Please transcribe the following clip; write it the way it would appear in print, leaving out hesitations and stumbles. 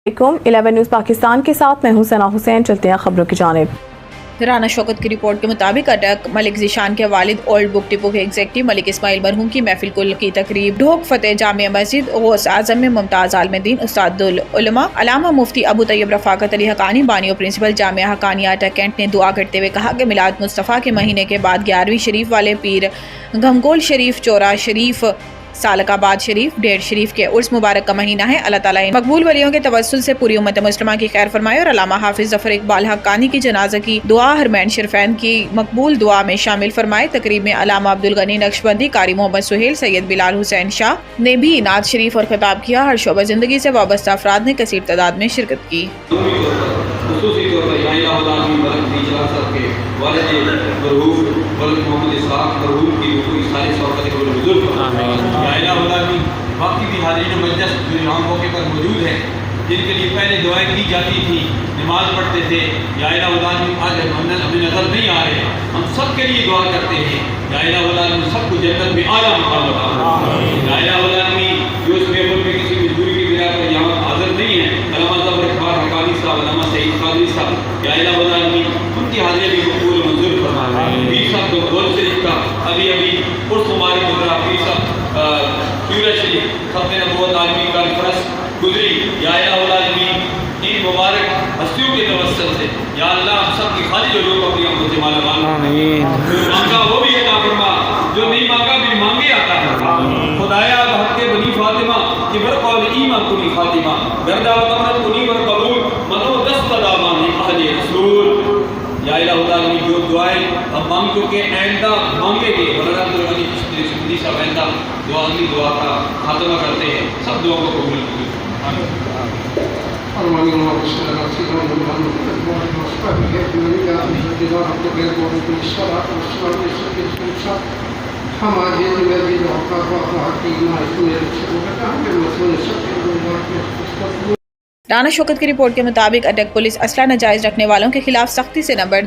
11 news Pakistan के साथ मैं हूं सना हुसैन। चलते हैं खबरों की जानिब। राना शौकत की रिपोर्ट के मुताबिक अटक मलिक ज़ीशान के वालिद ओल्ड बुक डिपो के एग्जेक्टिव मलिक इस्माइल मरहूम की महफिल कुल की तकरीब ढोक फतेह जामिया मस्जिद गौस आजम में मुमताज़ आलमदीन उस्तादुल उलमा अलामा मुफ्ती अबू तैयब रफ़ाकत अली हक़ानी बानी और प्रिंसिपल जामिया हक़ानिया अटक कैंट ने दुआ करते हुए कहा कि मिलाद मुस्तफ़ा के महीने के बाद 11वीं शरीफ वाले पीर घमकोल शरीफ, चौरा शरीफ, सालकाबाद शरीफ, डेढ़ शरीफ के उर्स मुबारक का महीना है। अल्लाह ताला इन मकबूल वलियों के तवस्सुल से पूरी उम्मत मुस्लिमा की खैर फरमाए और अल्लामा हाफिज ज़फ़र इकबाल हक़ानी की जनाजा की दुआ हरमैन शरीफैन की मकबूल दुआ में शामिल फरमाए। तकरीब में अल्लामा अब्दुल गनी नक्शबंदी, कारी मोहम्मद सुहेल, सैयद बिलाल हुसैन शाह ने भी नात शरीफ और खिताब किया। हर शोबा ज़िंदगी से वाबस्ता अफराद ने कसीर तादाद में शिरकत की। बाकी भी हाज़रीन मजलिस जो यहाँ मौके पर मौजूद हैं, जिनके लिए पहले दुआएं की जाती थी, नमाज पढ़ते थे, या इलाही आज हमें नज़र नहीं आ रहे, हम सब के लिए दुआ करते हैं या इलाही सबको जन्नत में आला मुकाम अता फरमाए। या इलाही जो इस महफिल में किसी मजबूरी की बिना पर यहाँ हाजिर नहीं है, अल्लामा ज़फ़र इकबाल हक़ानी साहब, अल्लामा सईद क़ादरी साहब, या इलाही उनकी हाज़िरी भी कबूल मंजूर फरमाए। पीर साहब को गोल शरीफ का अभी उर्स मुबारक गुज़रा, पीर साहब पूरा शरीफ खत्म नबूवत आलमी कॉन्फ्रेंस गुजरी। या इलाही इन मुबारक हस्तियों के तवस्सुल से या अल्लाह हम सब की खाली जो लोग अपनी अमत से माला माल जो मांगा वो भी अता फरमा, जो नहीं मांगा भी मांगे आता फरमा। खुदाया हक के बनी फातिमा कि बर कौल ईमान कुनी फातिमा गर्दा तमरत कुनी बर कबूल मनो दस्त दामा ने अहले रसूल। या इलाही जो दुआएं हम मांग चुके आइंदा मांगेंगे, वरना तो अली चिश्ती साहब आइंदा दुआ का खात्मा करते हैं। सब दुआओं को कबूल राना शौकत की रिपोर्ट के मुताबिक अटक पुलिस असला नाजायज रखने वालों के खिलाफ सख्ती से नंबर